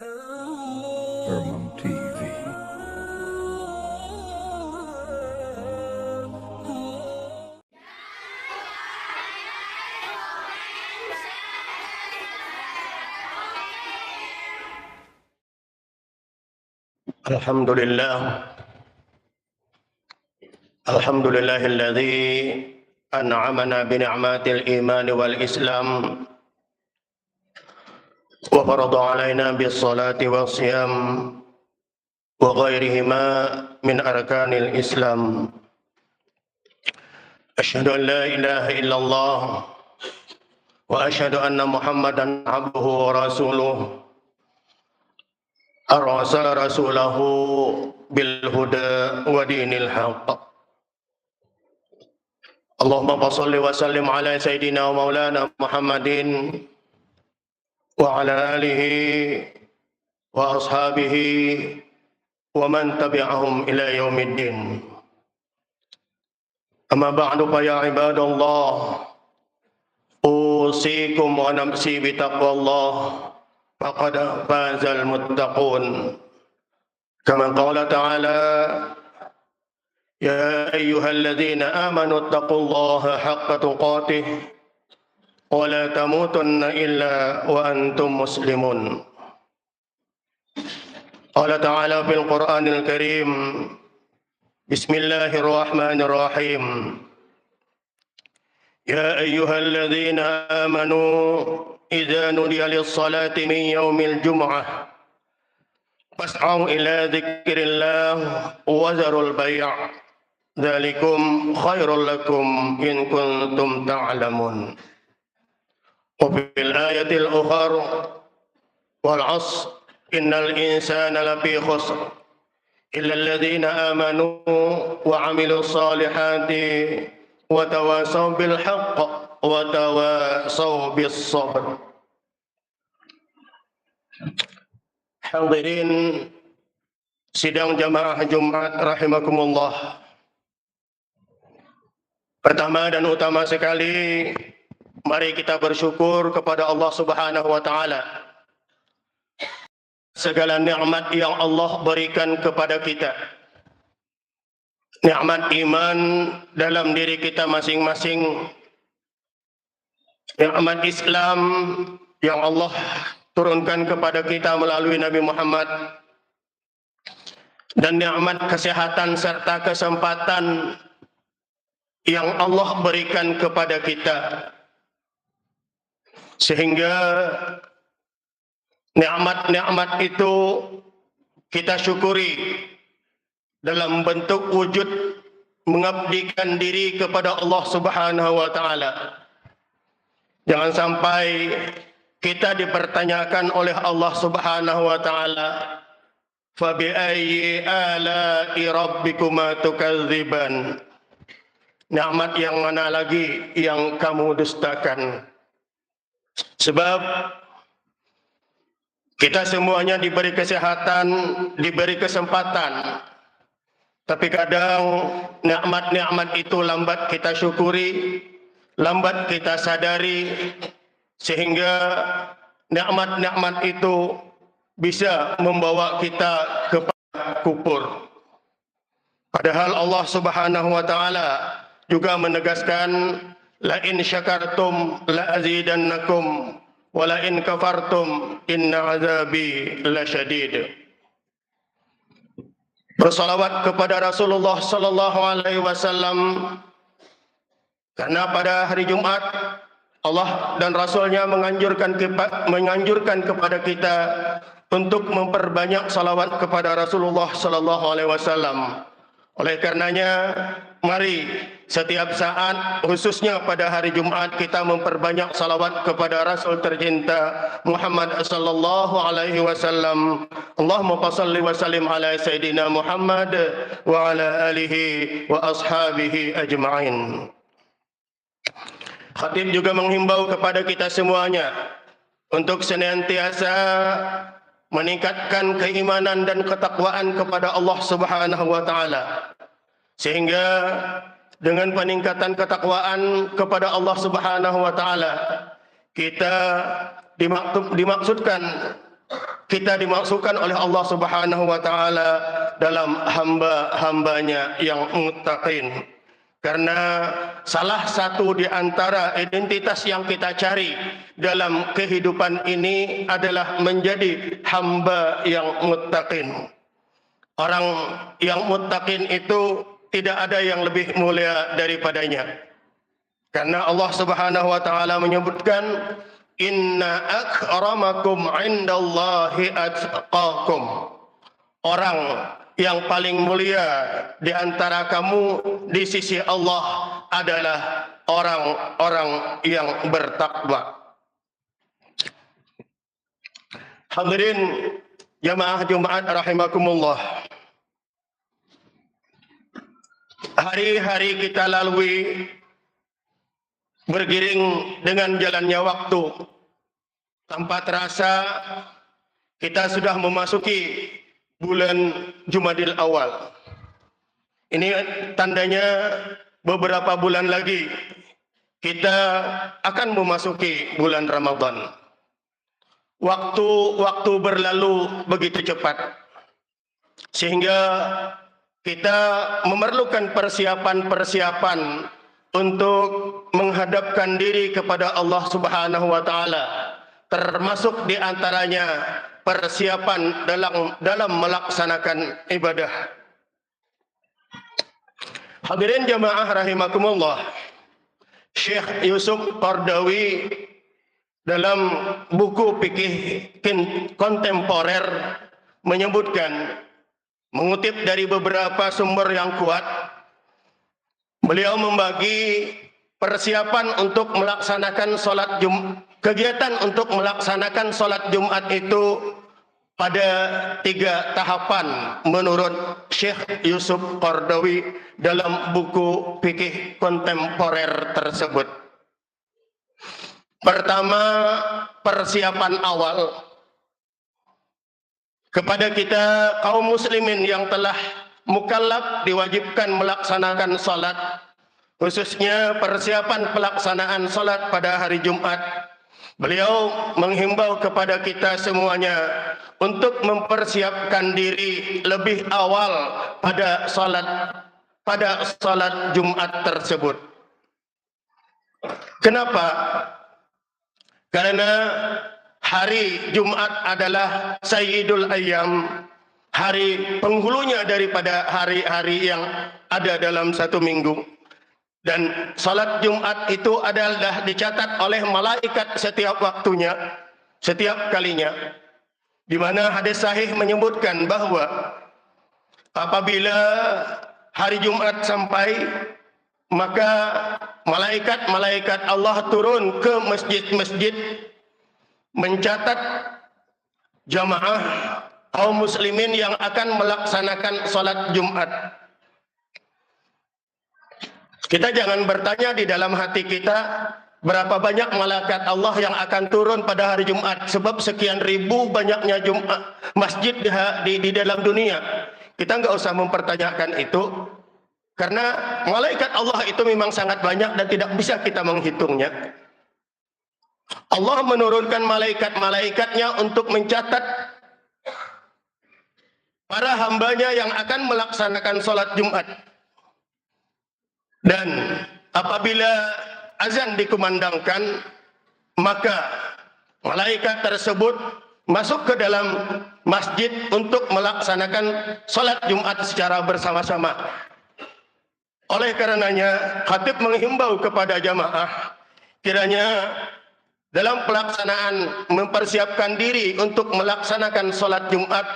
Hermam TV. Alhamdulillahilladzi an'amana bi ni'matil iman wal islam wa farada alaina bis salati was siyam wa ghairihima min arkanil islam. Asyhadu an la ilaha illallah wa asyhadu anna Muhammadan abduhu wa rasuluh. Arsala rasulahu bil huda wa dinil haqq. Allahumma shalli wa sallim ala sayyidina wa maulana Muhammadin wa ala alihi wa ashabihi wa man tabi'ahum ila yaumiddin. Amma ba'du fa ya ibadallah, usikum wa nafsi bi taqwallah faqad fazal muttaqun. Kama qala ta'ala, يا أيها الذين آمنوا اتقوا الله حق تقاته ولا تموتن إلا وأنتم مسلمون. قال تعالى في القرآن الكريم: بسم الله الرحمن الرحيم. يا أيها الذين آمنوا إذا نودي للصلاة من يوم الجمعة فاسعوا إلى ذكر الله وذروا البيع ذلكم خير لكم إن كنتم تعلمون. وفي الآية الأخرى: والعصر إن الإنسان لفي خسر إلا الذين آمنوا وعملوا الصالحات وتواصوا بالحق وتواصوا بالصبر. Hadirin sidang jamaah Jumat rahimakumullah. Pertama dan utama sekali, mari kita bersyukur kepada Allah Subhanahu wa taala. Segala nikmat yang Allah berikan kepada kita. Nikmat iman dalam diri kita masing-masing. Nikmat Islam yang Allah turunkan kepada kita melalui Nabi Muhammad. Dan nikmat kesehatan serta kesempatan yang Allah berikan kepada kita, sehingga nikmat-nikmat itu kita syukuri dalam bentuk wujud mengabdikan diri kepada Allah Subhanahu wa taala. Jangan sampai kita dipertanyakan oleh Allah Subhanahu wa taala, fa bi ayyi ala'i rabbikuma tukadziban. Nikmat yang mana lagi yang kamu dustakan? Sebab kita semuanya diberi kesehatan, diberi kesempatan. Tapi kadang nikmat-nikmat itu lambat kita syukuri, lambat kita sadari, sehingga nikmat-nikmat itu bisa membawa kita kepada kufur. Padahal Allah Subhanahu wa taala juga menegaskan, la in syakartum la azidannakum wa la in kafartum inna azabi lasyadid. Bersalawat kepada Rasulullah sallallahu alaihi wasallam, karena pada hari Jumat Allah dan Rasulnya menganjurkan kepada kita untuk memperbanyak salawat kepada Rasulullah sallallahu alaihi wasallam. Oleh karenanya, mari setiap saat, khususnya pada hari Jumat, kita memperbanyak salawat kepada Rasul tercinta Muhammad sallallahu alaihi wasallam. Allahumma shalli wa sallim ala sayyidina Muhammad wa ala alihi wa ashabihi ajma'in. Khatib juga menghimbau kepada kita semuanya untuk senantiasa meningkatkan keimanan dan ketakwaan kepada Allah Subhanahu wa taala, sehingga dengan peningkatan ketakwaan kepada Allah Subhanahu wa taala, kita dimaksudkan kita dimasukkan oleh Allah Subhanahu wa taala dalam hamba-hambanya yang muttaqin. Karena salah satu di antara identitas yang kita cari dalam kehidupan ini adalah menjadi hamba yang muttaqin. Orang yang muttaqin itu tidak ada yang lebih mulia daripadanya. Karena Allah Subhanahu wa taala menyebutkan, inna akramakum indallahi atqakum. Orang yang paling mulia di antara kamu di sisi Allah adalah orang-orang yang bertakwa. Hadirin jamaah Jumat rahimakumullah. Hari-hari kita lalui bergiring dengan jalannya waktu. Tanpa terasa kita sudah memasuki bulan Jumadil Awal. Ini tandanya beberapa bulan lagi kita akan memasuki bulan Ramadan. Waktu berlalu begitu cepat, sehingga kita memerlukan persiapan-persiapan untuk menghadapkan diri kepada Allah Subhanahu wa taala. Termasuk di antaranya persiapan dalam melaksanakan ibadah. Hadirin jamaah rahimakumullah. Syekh Yusuf Qaradawi dalam buku fikih kontemporer menyebutkan, mengutip dari beberapa sumber yang kuat, beliau membagi persiapan untuk melaksanakan sholat kegiatan untuk melaksanakan sholat Jumat itu pada 3 tahapan menurut Syekh Yusuf Qaradawi dalam buku fikih kontemporer tersebut. Pertama, persiapan awal kepada kita kaum muslimin yang telah mukallaf diwajibkan melaksanakan salat, khususnya persiapan pelaksanaan salat pada hari Jumat. Beliau menghimbau kepada kita semuanya untuk mempersiapkan diri lebih awal pada salat Jumat tersebut. Kenapa? Karena hari Jumat adalah Sayyidul Ayyam, hari penghulunya daripada hari-hari yang ada dalam satu minggu. Dan salat Jumat itu adalah dicatat oleh malaikat setiap waktunya, setiap kalinya. Di mana hadis sahih menyebutkan bahwa apabila hari Jumat sampai, maka malaikat-malaikat Allah turun ke masjid-masjid mencatat jamaah kaum muslimin yang akan melaksanakan salat Jumat. Kita jangan bertanya di dalam hati kita berapa banyak malaikat Allah yang akan turun pada hari Jumat, sebab sekian ribu banyaknya Jumat masjid di dalam dunia. Kita nggak usah mempertanyakan itu, karena malaikat Allah itu memang sangat banyak dan tidak bisa kita menghitungnya. Allah menurunkan malaikat-malaikatnya untuk mencatat para hambanya yang akan melaksanakan sholat Jumat. Dan apabila azan dikumandangkan, maka malaikat tersebut masuk ke dalam masjid untuk melaksanakan sholat Jumat secara bersama-sama. Oleh karenanya, khatib menghimbau kepada jamaah, kiranya dalam pelaksanaan mempersiapkan diri untuk melaksanakan sholat Jumat,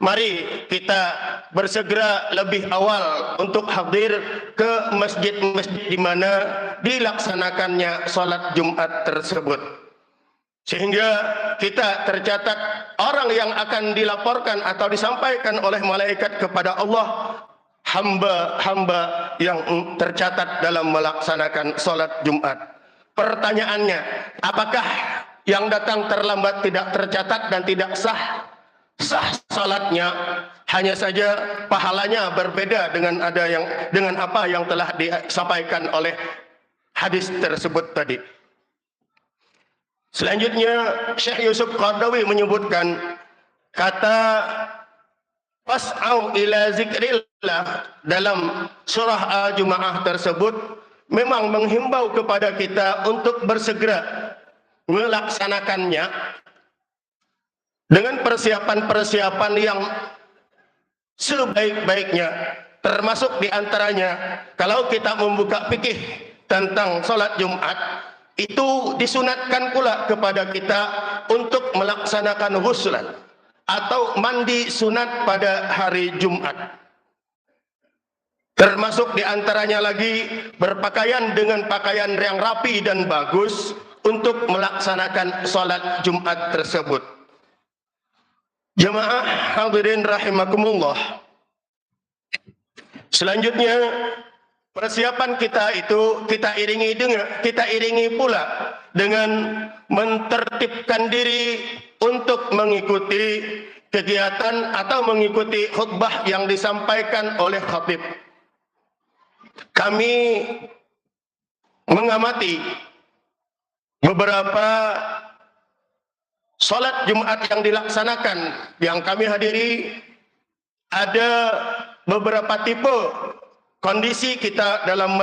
mari kita bersegera lebih awal untuk hadir ke masjid-masjid di mana dilaksanakannya sholat Jumat tersebut. Sehingga kita tercatat orang yang akan dilaporkan atau disampaikan oleh malaikat kepada Allah, hamba-hamba yang tercatat dalam melaksanakan sholat Jumat. Pertanyaannya, apakah yang datang terlambat tidak tercatat dan tidak sah salatnya? Hanya saja pahalanya berbeda dengan apa yang telah disampaikan oleh hadis tersebut tadi. Selanjutnya Syekh Yusuf Qaradawi menyebutkan kata fas'au ila zikrillah dalam surah Al-Jumu'ah tersebut memang menghimbau kepada kita untuk bersegera melaksanakannya dengan persiapan-persiapan yang sebaik-baiknya, termasuk diantaranya kalau kita membuka fikih tentang solat Jumat, itu disunatkan pula kepada kita untuk melaksanakan ghuslan atau mandi sunat pada hari Jumat. Termasuk diantaranya lagi berpakaian dengan pakaian yang rapi dan bagus untuk melaksanakan solat Jumat tersebut. Jemaah hadirin rahimakumullah. Selanjutnya, persiapan kita itu kita iringi pula dengan mentertibkan diri untuk mengikuti kegiatan atau mengikuti khutbah yang disampaikan oleh khatib. Kami mengamati beberapa salat Jumat yang dilaksanakan, yang kami hadiri, ada beberapa tipe kondisi kita dalam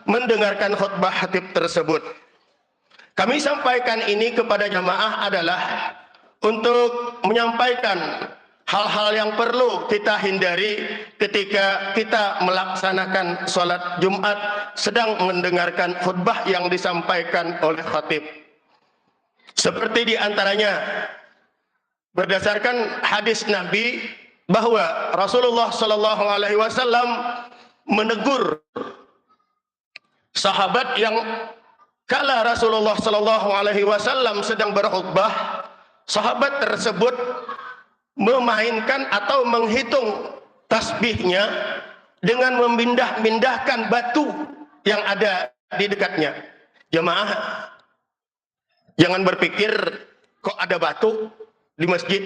mendengarkan khutbah khatib tersebut. Kami sampaikan ini kepada jamaah adalah untuk menyampaikan hal-hal yang perlu kita hindari ketika kita melaksanakan salat Jumat sedang mendengarkan khutbah yang disampaikan oleh khatib. Seperti diantaranya berdasarkan hadis Nabi bahwa Rasulullah sallallahu alaihi wasallam menegur sahabat yang kala Rasulullah sallallahu alaihi wasallam sedang berkhutbah, sahabat tersebut memainkan atau menghitung tasbihnya dengan memindahkan batu yang ada di dekatnya. Jemaah, jangan berpikir kok ada batu di masjid.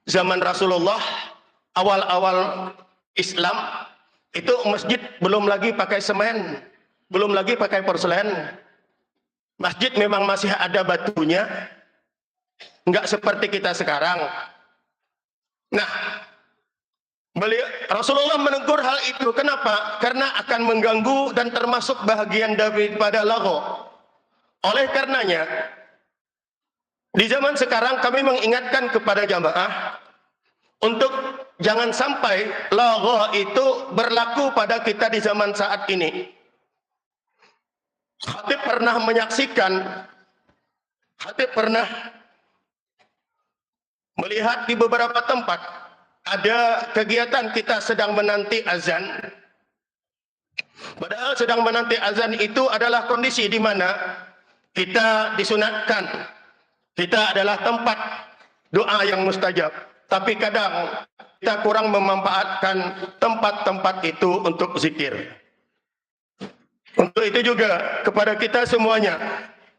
Zaman Rasulullah, awal-awal Islam, itu masjid belum lagi pakai semen, belum lagi pakai porselen. Masjid memang masih ada batunya, enggak seperti kita sekarang. Nah, Rasulullah menegur hal itu. Kenapa? Karena akan mengganggu dan termasuk bahagian daripada lagho. Oleh karenanya, di zaman sekarang kami mengingatkan kepada jamaah untuk jangan sampai lagho itu berlaku pada kita di zaman saat ini. Khatib pernah melihat di beberapa tempat ada kegiatan kita sedang menanti azan. Padahal sedang menanti azan itu adalah kondisi di mana kita disunatkan, kita adalah tempat doa yang mustajab. Tapi kadang kita kurang memanfaatkan tempat-tempat itu untuk zikir. Untuk itu juga kepada kita semuanya,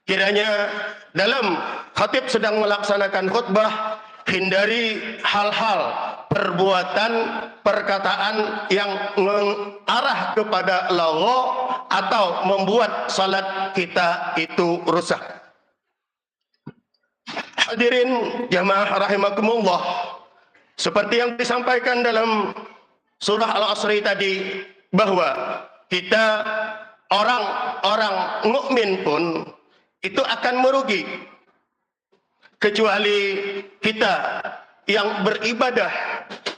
kiranya dalam khatib sedang melaksanakan khutbah, hindari hal-hal perbuatan, perkataan yang mengarah kepada lagho atau membuat salat kita itu rusak. Hadirin jamaah rahimakumullah, seperti yang disampaikan dalam surah Al-Asr tadi, bahwa kita orang-orang mukmin pun itu akan merugi kecuali kita yang beribadah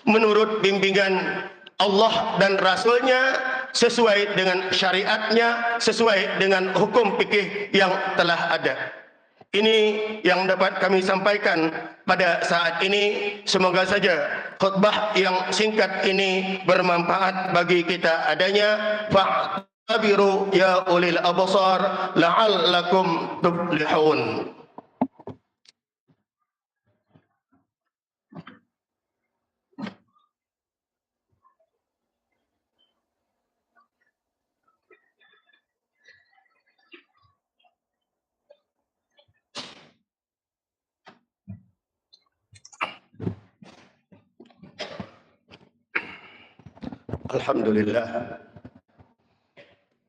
menurut bimbingan Allah dan Rasulnya, sesuai dengan syariatnya, sesuai dengan hukum fikih yang telah ada. Ini yang dapat kami sampaikan pada saat ini. Semoga saja khutbah yang singkat ini bermanfaat bagi kita adanya. Fa'tabiru ya ulil absar la'allakum tuflihun.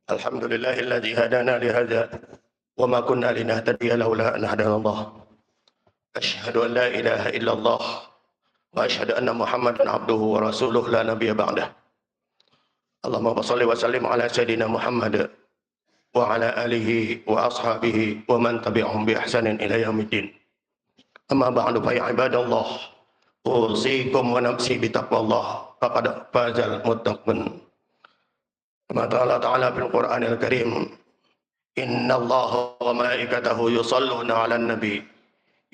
Alhamdulillahilladzi hadana lihadza wa ma kunna linahtadiya laula an hadana Allah. Asyhadu أشهد أن لا إله إلا الله وأشهد أن محمدا عبده ورسوله لا نبي بعده. اللهم صل وسلم على سيدنا محمد وعلى آله وأصحابه ومن تبعهم بإحسان إلى يوم الدين. أما بعد فيا عباد الله أوصيكم ونفسي بتقوى الله فقد فاز المتقون. كما قال تعالى في القرآن الكريم إن الله وملائكته يصلون على النبي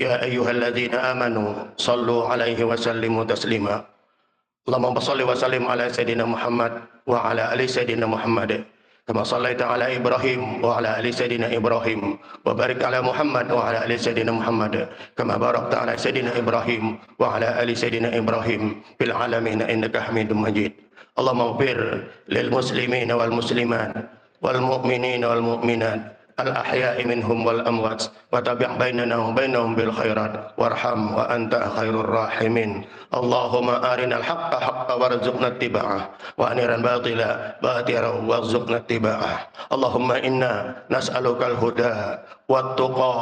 يا أيها الذين آمنوا صلوا عليه وسلموا تسليما. اللهم صل وسلم على سيدنا محمد وعلى آل سيدنا محمد كما صليت على إبراهيم وعلى آل سيدنا إبراهيم وبارك على محمد وعلى آل سيدنا محمد كما باركت على سيدنا إبراهيم وعلى آل سيدنا إبراهيم في العالمين إنك حميد مجيد. اللهم اغفر للمسلمين والمسلمات والمؤمنين والمؤمنات الأحياء منهم والأموات وتابع بيننا وبينهم بالخيرات وارحم وأنت خير الراحمين. اللهم أرنا الحق حقا وارزقنا اتباعه وأرنا الباطل باطلا وارزقنا اتباعه. اللهم إنا نسألك الهدى والتقى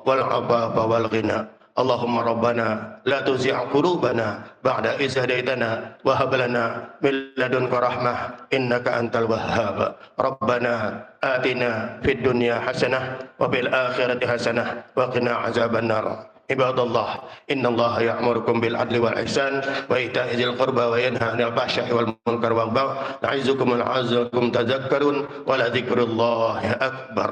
والعفاف والغنى. اللهم ربنا لا تزغ قلوبنا بعد إذ هديتنا وهب لنا من لدنك رحمة إنك أنت الوهاب. ربنا آتنا في الدنيا حسنة وفي الآخرة حسنة وقنا عذاب النار. عباد الله إن الله يأمركم بالعدل والإحسان وإيتاء ذي القربى وينهى عن الفحشاء والمنكر والبغي يعظكم لعلكم تذكرون ولذكر الله أكبر.